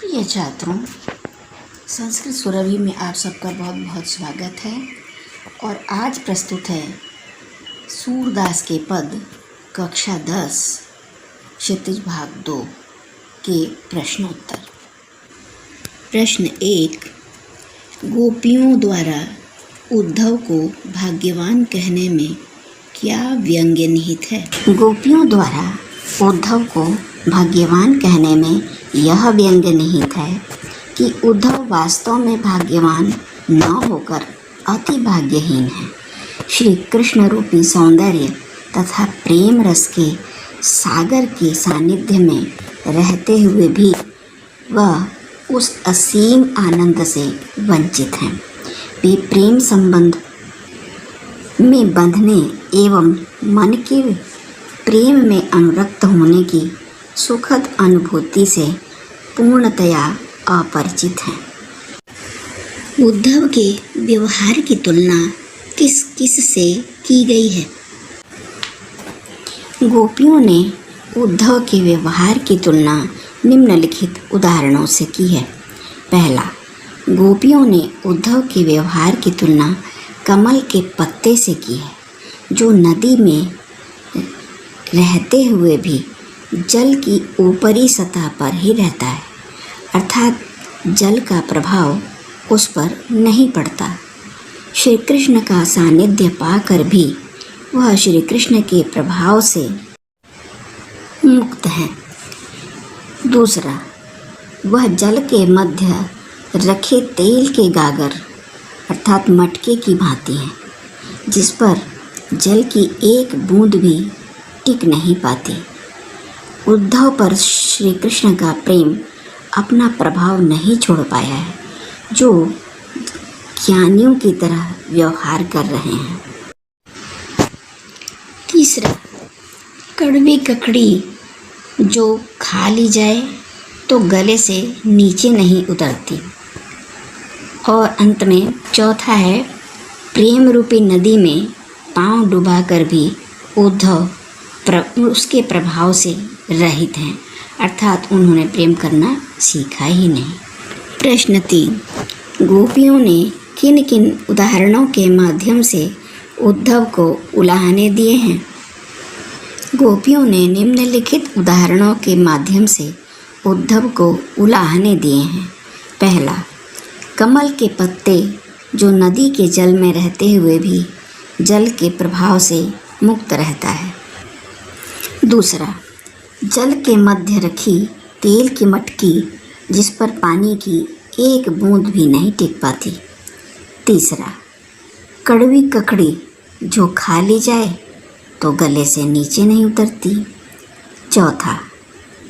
प्रिय छात्रों, संस्कृत सुरभि में आप सबका बहुत बहुत स्वागत है। और आज प्रस्तुत है सूरदास के पद कक्षा 10 क्षितिज भाग 2 के प्रश्नोत्तर। प्रश्न 1, गोपियों द्वारा उद्धव को भाग्यवान कहने में क्या व्यंग्य निहित है? गोपियों द्वारा उद्धव को भाग्यवान कहने में यह व्यंग्य निहित है कि उद्धव वास्तव में भाग्यवान न होकर अति भाग्यहीन है। श्री कृष्ण रूपी सौंदर्य तथा प्रेम रस के सागर के सानिध्य में रहते हुए भी वह उस असीम आनंद से वंचित हैं। वे प्रेम संबंध में बंधने एवं मन के प्रेम में अनुरक्त होने की सुखद अनुभूति से पूर्णतया अपरिचित हैं। उद्धव के व्यवहार की तुलना किस किस से की गई है? गोपियों ने उद्धव के व्यवहार की तुलना निम्नलिखित उदाहरणों से की है। पहला, गोपियों ने उद्धव के व्यवहार की तुलना कमल के पत्ते से की है, जो नदी में रहते हुए भी जल की ऊपरी सतह पर ही रहता है, अर्थात जल का प्रभाव उस पर नहीं पड़ता। श्री कृष्ण का सानिध्य पाकर भी वह श्री कृष्ण के प्रभाव से मुक्त है। दूसरा, वह जल के मध्य रखे तेल के गागर अर्थात मटके की भांति है, जिस पर जल की एक बूंद भी टिक नहीं पाती। उद्धव पर श्री कृष्ण का प्रेम अपना प्रभाव नहीं छोड़ पाया है, जो ज्ञानियों की तरह व्यवहार कर रहे हैं। तीसरा, कड़वी ककड़ी जो खा ली जाए तो गले से नीचे नहीं उतरती। और अंत में चौथा है, प्रेम रूपी नदी में पांव डुबाकर भी उद्धव उसके प्रभाव से रहित हैं, अर्थात उन्होंने प्रेम करना सीखा ही नहीं। प्रश्न 3, गोपियों ने किन किन उदाहरणों के माध्यम से उद्धव को उलाहने दिए हैं? गोपियों ने निम्नलिखित उदाहरणों के माध्यम से उद्धव को उलाहने दिए हैं। पहला, कमल के पत्ते जो नदी के जल में रहते हुए भी जल के प्रभाव से मुक्त रहता है। दूसरा, जल के मध्य रखी तेल की मटकी जिस पर पानी की एक बूंद भी नहीं टिक पाती। तीसरा, कड़वी ककड़ी जो खा ली जाए तो गले से नीचे नहीं उतरती। चौथा,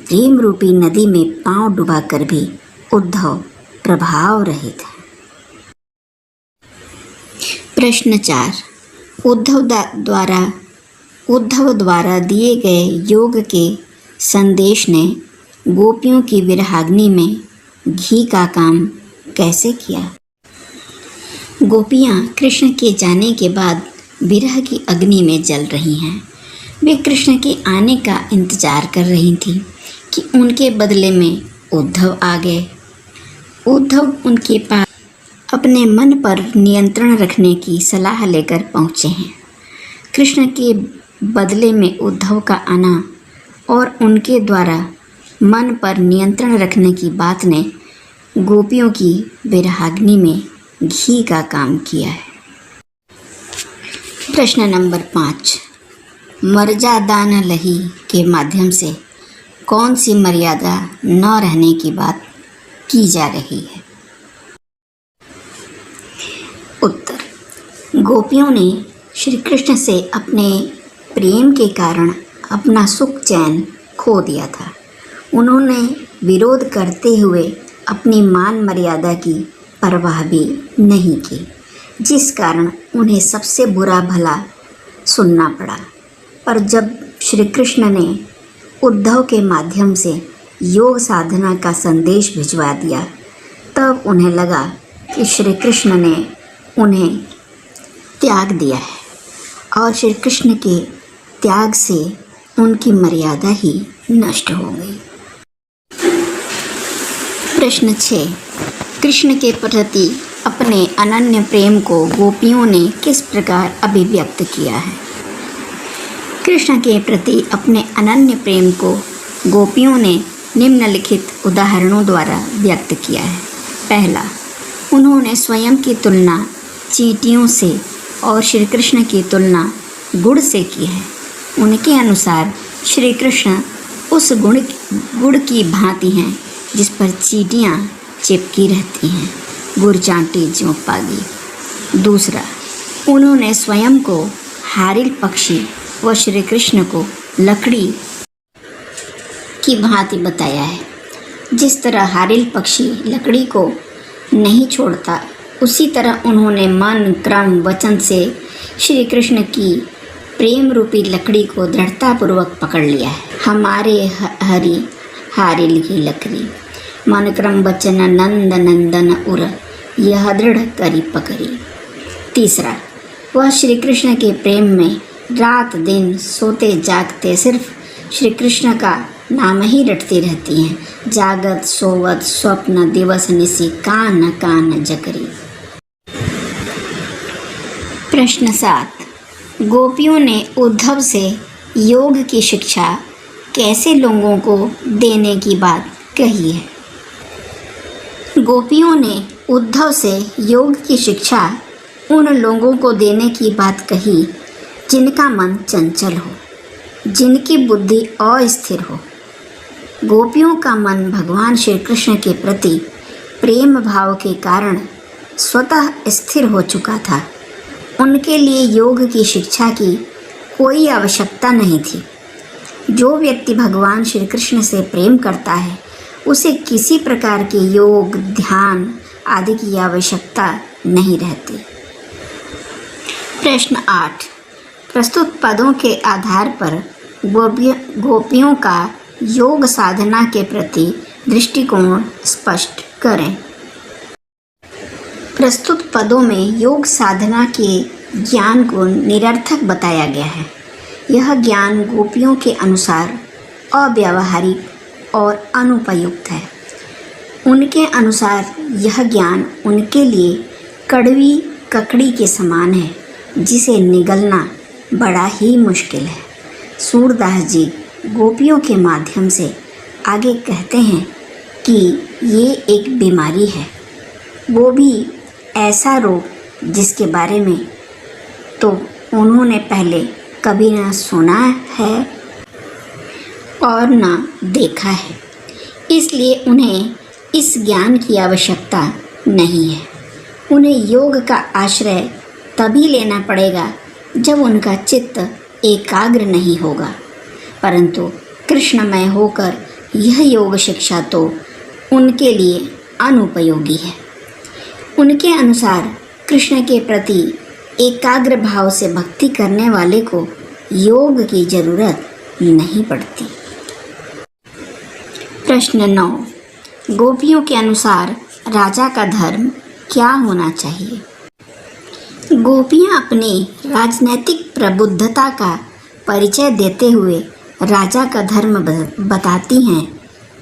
प्रेम रूपी नदी में पांव डुबाकर भी उद्धव प्रभाव रहित है। प्रश्न 4, उद्धव द्वारा दिए गए योग के संदेश ने गोपियों की विरहाग्नि में घी का काम कैसे किया? गोपियाँ कृष्ण के जाने के बाद विरह की अग्नि में जल रही हैं। वे कृष्ण के आने का इंतजार कर रही थीं कि उनके बदले में उद्धव आ गए। उद्धव उनके पास अपने मन पर नियंत्रण रखने की सलाह लेकर पहुँचे हैं। कृष्ण के बदले में उद्धव का आना और उनके द्वारा मन पर नियंत्रण रखने की बात ने गोपियों की विरहाग्नि में घी का काम किया है। प्रश्न नंबर 5, मर्यादान लही के माध्यम से कौन सी मर्यादा न रहने की बात की जा रही है? उत्तर, गोपियों ने श्री कृष्ण से अपने प्रेम के कारण अपना सुख चैन खो दिया था। उन्होंने विरोध करते हुए अपनी मान मर्यादा की परवाह भी नहीं की, जिस कारण उन्हें सबसे बुरा भला सुनना पड़ा। पर जब श्री कृष्ण ने उद्धव के माध्यम से योग साधना का संदेश भिजवा दिया, तब उन्हें लगा कि श्री कृष्ण ने उन्हें त्याग दिया है और श्री कृष्ण के त्याग से उनकी मर्यादा ही नष्ट हो गई। प्रश्न 6। कृष्ण के प्रति अपने अनन्य प्रेम को गोपियों ने किस प्रकार अभिव्यक्त किया है? कृष्ण के प्रति अपने अनन्य प्रेम को गोपियों ने निम्नलिखित उदाहरणों द्वारा व्यक्त किया है। पहला, उन्होंने स्वयं की तुलना चींटियों से और श्री कृष्ण की तुलना गुड़ से की है। उनके अनुसार श्री कृष्ण उस गुड़ की भांति हैं जिस पर चींटियाँ चिपकी रहती हैं, गुड़ चांटी ज्यों पागी। दूसरा, उन्होंने स्वयं को हारिल पक्षी व श्री कृष्ण को लकड़ी की भांति बताया है। जिस तरह हारिल पक्षी लकड़ी को नहीं छोड़ता, उसी तरह उन्होंने मन, क्रम, वचन से श्री कृष्ण की प्रेम रूपी लकड़ी को दृढ़तापूर्वक पकड़ लिया है। हमारे हरि हारिल की लकड़ी, मन क्रम वचन नंद नंदन उर, यह दृढ़ करी पकड़ी। तीसरा, वह श्री कृष्ण के प्रेम में रात दिन सोते जागते सिर्फ श्री कृष्ण का नाम ही रटती रहती हैं। जागत सोवत स्वप्न दिवस निसी कान कान जकरी। प्रश्न 7। गोपियों ने उद्धव से योग की शिक्षा कैसे लोगों को देने की बात कही है? गोपियों ने उद्धव से योग की शिक्षा उन लोगों को देने की बात कही जिनका मन चंचल हो, जिनकी बुद्धि अस्थिर हो। गोपियों का मन भगवान श्री कृष्ण के प्रति प्रेम भाव के कारण स्वतः स्थिर हो चुका था। उनके लिए योग की शिक्षा की कोई आवश्यकता नहीं थी। जो व्यक्ति भगवान श्री कृष्ण से प्रेम करता है, उसे किसी प्रकार के योग, ध्यान आदि की आवश्यकता नहीं रहती। प्रश्न 8। प्रस्तुत पदों के आधार पर गोपियों का योग साधना के प्रति दृष्टिकोण स्पष्ट करें। प्रस्तुत पदों में योग साधना के ज्ञान को निरर्थक बताया गया है। यह ज्ञान गोपियों के अनुसार अव्यावहारिक और अनुपयुक्त है। उनके अनुसार यह ज्ञान उनके लिए कड़वी ककड़ी के समान है, जिसे निगलना बड़ा ही मुश्किल है। सूरदास जी गोपियों के माध्यम से आगे कहते हैं कि ये एक बीमारी है, वो भी ऐसा रोग जिसके बारे में तो उन्होंने पहले कभी ना सुना है और ना देखा है, इसलिए उन्हें इस ज्ञान की आवश्यकता नहीं है। उन्हें योग का आश्रय तभी लेना पड़ेगा जब उनका चित्त एकाग्र नहीं होगा, परंतु कृष्णमय होकर यह योग शिक्षा तो उनके लिए अनुपयोगी है। उनके अनुसार कृष्ण के प्रति एकाग्र भाव से भक्ति करने वाले को योग की जरूरत नहीं पड़ती। प्रश्न 9। गोपियों के अनुसार राजा का धर्म क्या होना चाहिए? गोपियाँ अपनी राजनैतिक प्रबुद्धता का परिचय देते हुए राजा का धर्म बताती हैं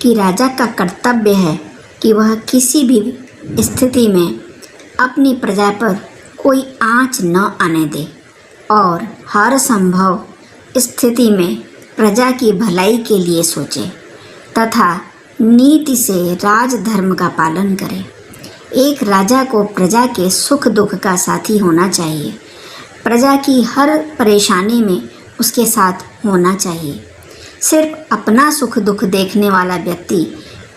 कि राजा का कर्तव्य है कि वह किसी भी स्थिति में अपनी प्रजा पर कोई आँच न आने दे और हर संभव स्थिति में प्रजा की भलाई के लिए सोचे तथा नीति से राजधर्म का पालन करे। एक राजा को प्रजा के सुख दुख का साथी होना चाहिए। प्रजा की हर परेशानी में उसके साथ होना चाहिए। सिर्फ अपना सुख दुख देखने वाला व्यक्ति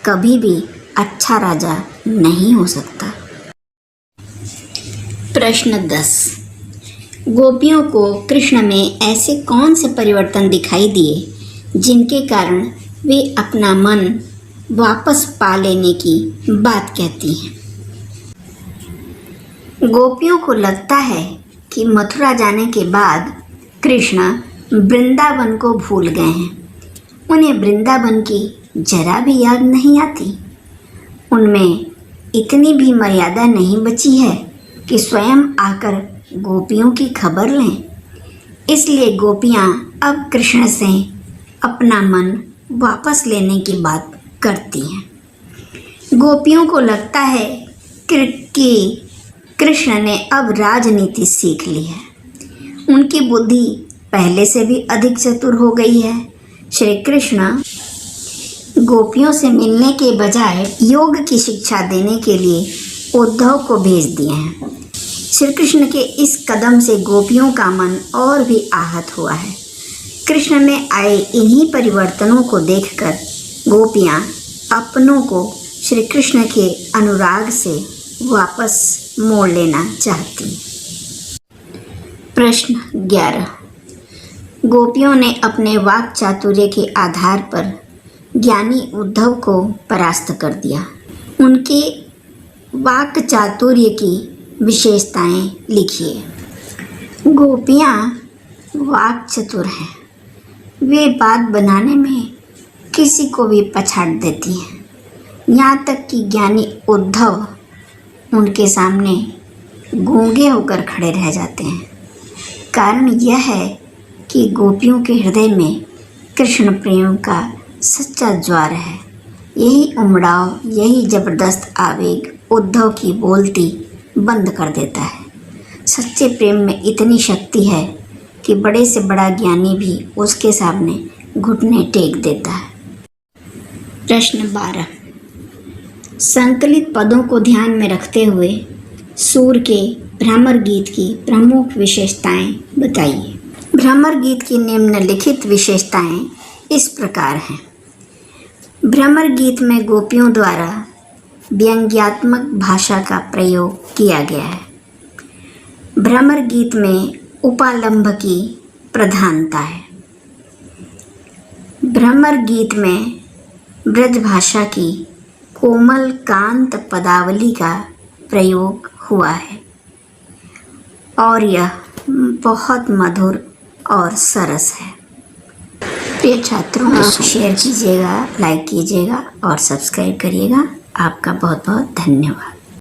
कभी भी अच्छा राजा नहीं हो सकता। प्रश्न 10। गोपियों को कृष्ण में ऐसे कौन से परिवर्तन दिखाई दिए जिनके कारण वे अपना मन वापस पा लेने की बात कहती हैं? गोपियों को लगता है कि मथुरा जाने के बाद कृष्ण वृंदावन को भूल गए हैं। उन्हें वृंदावन की जरा भी याद नहीं आती। उनमें इतनी भी मर्यादा नहीं बची है कि स्वयं आकर गोपियों की खबर लें। इसलिए गोपियाँ अब कृष्ण से अपना मन वापस लेने की बात करती हैं। गोपियों को लगता है कि कृष्ण ने अब राजनीति सीख ली है। उनकी बुद्धि पहले से भी अधिक चतुर हो गई है। श्री कृष्ण गोपियों से मिलने के बजाय योग की शिक्षा देने के लिए उद्धव को भेज दिए हैं। श्री कृष्ण के इस कदम से गोपियों का मन और भी आहत हुआ है। कृष्ण में आए इन्हीं परिवर्तनों को देखकर गोपियाँ अपनों को श्री कृष्ण के अनुराग से वापस मोड़ लेना चाहती। प्रश्न 11। गोपियों ने अपने वाक चातुर्य के आधार पर ज्ञानी उद्धव को परास्त कर दिया। उनके वाक चातुर्य की विशेषताएं लिखिए। गोपियाँ वाक चतुर हैं। वे बात बनाने में किसी को भी पछाड़ देती हैं। यहाँ तक कि ज्ञानी उद्धव उनके सामने गूंगे होकर खड़े रह जाते हैं। कारण यह है कि गोपियों के हृदय में कृष्ण प्रेम का सच्चा ज्वार है। यही उमड़ाव, यही जबरदस्त आवेग उद्धव की बोलती बंद कर देता है। सच्चे प्रेम में इतनी शक्ति है कि बड़े से बड़ा ज्ञानी भी उसके सामने घुटने टेक देता है। प्रश्न 12। संकलित पदों को ध्यान में रखते हुए सूर के भ्रमर गीत की प्रमुख विशेषताएं बताइए। भ्रमर गीत की निम्नलिखित विशेषताएं इस प्रकार हैं। भ्रमर गीत में गोपियों द्वारा व्यंग्यात्मक भाषा का प्रयोग किया गया है। भ्रमर गीत में उपालंभ की प्रधानता है। भ्रमर गीत में ब्रज भाषा की कोमल कांत पदावली का प्रयोग हुआ है और यह बहुत मधुर और सरस है। प्रिय छात्रों, आप शेयर कीजिएगा, लाइक कीजिएगा और सब्सक्राइब करिएगा। आपका बहुत बहुत धन्यवाद।